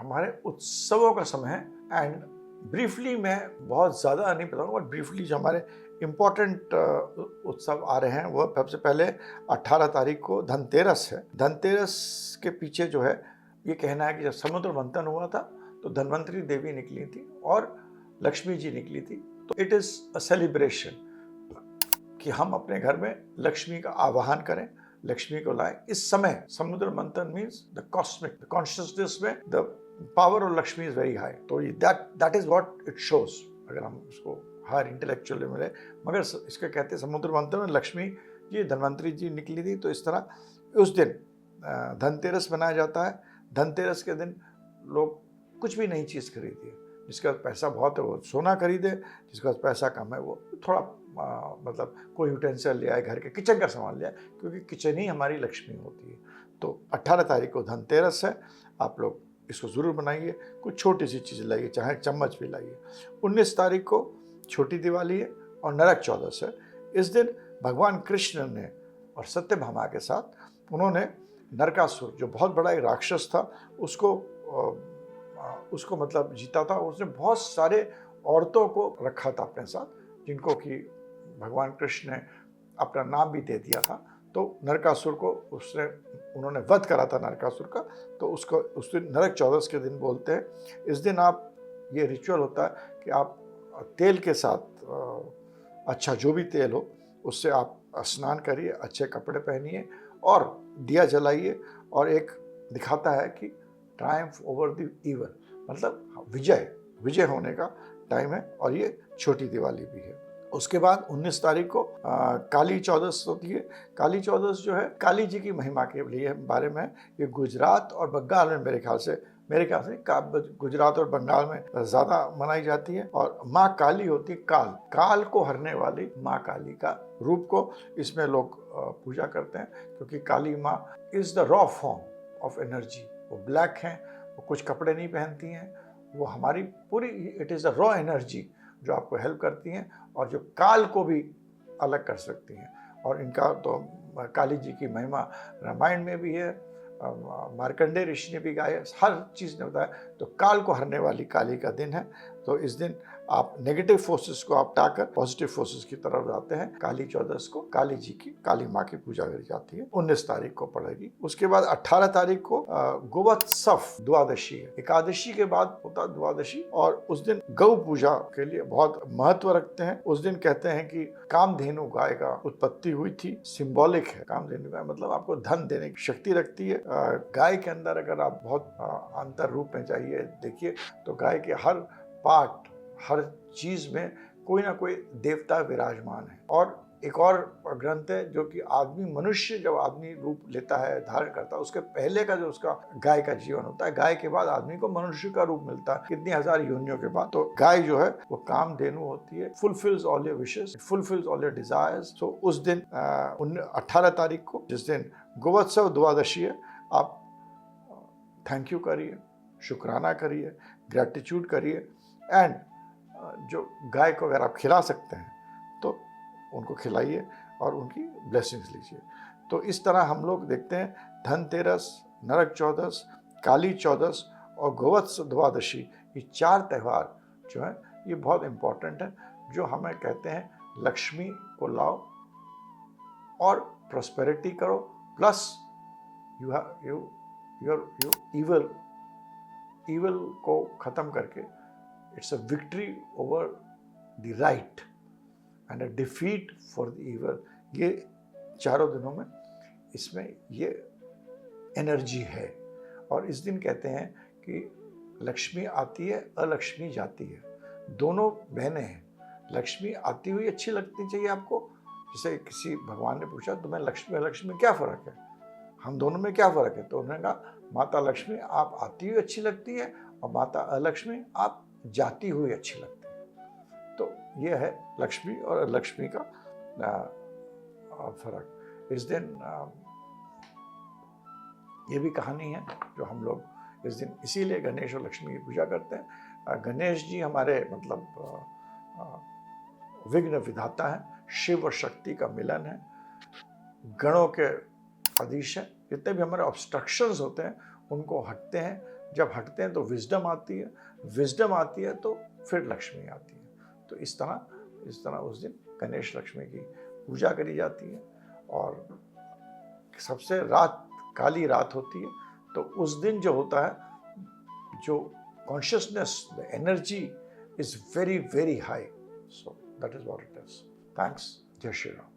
हमारे उत्सवों का समय है। एंड ब्रीफली मैं बहुत ज़्यादा नहीं बताऊंगा, बट ब्रीफली जो हमारे इम्पोर्टेंट उत्सव आ रहे हैं वो सबसे पहले 18 तारीख को धनतेरस है। धनतेरस के पीछे जो है ये कहना है कि जब समुद्र मंथन हुआ था तो धन्वंतरी देवी निकली थी और लक्ष्मी जी निकली थी। तो इट इज़ अ सेलिब्रेशन कि हम अपने घर में लक्ष्मी का आवाहन करें, लक्ष्मी को लाएं। इस समय Samudra Manthan means the cosmic consciousness में the power of Lakshmi is very high. तो that is what it shows, अगर हम उसको हायर इंटेलेक्चुअल मिले। मगर इसके कहते हैं समुद्र मंथन में लक्ष्मी जी धन्वंतरी जी निकली थी। तो इस तरह उस दिन धनतेरस मनाया जाता है। धनतेरस के दिन लोग कुछ भी नई चीज़ खरीदिए। जिसके पास पैसा बहुत है वो सोना खरीदे, जिसके पास पैसा कम है वो थोड़ा मतलब कोई यूटेंसिल ले आए, घर के किचन का सामान ले आए, क्योंकि किचन ही हमारी लक्ष्मी होती है। तो 18 तारीख को धनतेरस है, आप लोग इसको ज़रूर बनाइए। कुछ छोटी सी चीज़ लाइए, चाहे चम्मच भी लाइए। 19 तारीख को छोटी दिवाली है और नरक चौदस है। इस दिन भगवान कृष्ण ने और सत्यभामा के साथ उन्होंने नरकासुर, जो बहुत बड़ा एक राक्षस था, उसको मतलब जीता था। उसने बहुत सारे औरतों को रखा था अपने साथ, जिनको कि भगवान कृष्ण ने अपना नाम भी दे दिया था। तो नरकासुर को उन्होंने वध करा था नरकासुर का। तो उसको उस दिन नरक चौदस के दिन बोलते हैं। इस दिन ये रिचुअल होता है कि आप तेल के साथ अच्छा जो भी तेल हो उससे आप स्नान करिए, अच्छे कपड़े पहनिए और दिया जलाइए। और एक दिखाता है कि ट्रायम्फ ओवर द ईवल, मतलब विजय होने का टाइम है। और ये छोटी दिवाली भी है। उसके बाद 19 तारीख को काली चौदस होती है। काली चौदस जो है काली जी की महिमा के लिए बारे में, ये गुजरात और बंगाल में मेरे ख्याल से गुजरात और बंगाल में ज़्यादा मनाई जाती है। और माँ काली होती है, काल को हरने वाली माँ काली का रूप को इसमें लोग पूजा करते हैं, क्योंकि काली माँ is the raw form of energy. वो ब्लैक हैं, वो कुछ कपड़े नहीं पहनती हैं, वो हमारी पूरी it is the raw energy जो आपको हेल्प करती हैं और जो काल को भी अलग कर सकती हैं। और इनका तो काली जी की महिमा रामायण में भी है, मार्कंडेय ऋषि ने भी गाया, हर चीज़ ने बताया। तो काल को हरने वाली काली का दिन है। तो इस दिन आप नेगेटिव फोर्सेस को आप हटाकर पॉजिटिव फोर्सेस की तरफ जाते हैं। काली चौदस को काली जी की, काली माँ की पूजा करी जाती है। 19 तारीख को पड़ेगी। उसके बाद 18 तारीख को गोवत्सव द्वादशी है। एकादशी के बाद होता द्वादशी, और उस दिन गौ पूजा के लिए बहुत महत्व रखते हैं। उस दिन कहते हैं कि कामधेनु गाय का उत्पत्ति हुई थी, सिंबॉलिक है। कामधेनु गाय मतलब आपको धन देने की शक्ति रखती है। गाय के अंदर अगर आप बहुत अंतर रूप में चाहिए देखिए, तो गाय के हर पार्ट, हर चीज में कोई ना कोई देवता विराजमान है। और एक और ग्रंथ है जो कि मनुष्य जब आदमी रूप लेता है, धारण करता है, उसके पहले का जो उसका गाय का जीवन होता है, गाय के बाद आदमी को मनुष्य का रूप मिलता है कितनी हजार योनियों के बाद। तो गाय जो है वो कामधेनु होती है, fulfils all your wishes, fulfils all your desires. तो उस दिन 18 तारीख को, जिस दिन गोवत्सव द्वादशी है, आप थैंक यू करिए, शुक्राना करिए, ग्रेटिट्यूड करिए। एंड जो गाय को अगर आप खिला सकते हैं तो उनको खिलाइए और उनकी ब्लेसिंग्स लीजिए। तो इस तरह हम लोग देखते हैं धनतेरस, नरक चौदस, काली चौदस और गोवत्सव द्वादशी, ये 4 त्यौहार जो हैं ये बहुत इम्पोर्टेंट हैं, जो हमें कहते हैं लक्ष्मी को लाओ और प्रॉस्पेरिटी करो, प्लस यू evil को खत्म करके it's a victory over the right and a defeat for the evil। ये चारों दिनों में इसमें ये एनर्जी है। और इस दिन कहते हैं कि लक्ष्मी आती है, अलक्ष्मी जाती है। दोनों बहनें हैं। लक्ष्मी आती हुई अच्छी लगनी चाहिए आपको। जैसे किसी भगवान ने पूछा तुम्हें लक्ष्मी अलक्ष्मी में क्या फ़र्क है, हम दोनों में क्या फ़र्क है? तो उन्होंने कहा माता लक्ष्मी आप आती हुई अच्छी लगती है और माता अलक्ष्मी आप जाती हुई अच्छी लगती है। तो ये है लक्ष्मी और लक्ष्मी का फर्क। इस दिन ये भी कहानी है जो हम लोग इस दिन इसीलिए गणेश और लक्ष्मी की पूजा करते हैं। गणेश जी हमारे मतलब विघ्न विधाता है, शिव और शक्ति का मिलन है, गणों के अधीश है। जितने भी हमारे ऑब्स्ट्रक्शंस होते हैं उनको हटते हैं। जब हटते हैं तो विजडम आती है, विजडम आती है तो फिर लक्ष्मी आती है। तो इस तरह उस दिन गणेश लक्ष्मी की पूजा करी जाती है। और सबसे काली रात होती है, तो उस दिन जो होता है, जो consciousness, the energy is very very high. So that is what it is. Thanks. जय श्री राम।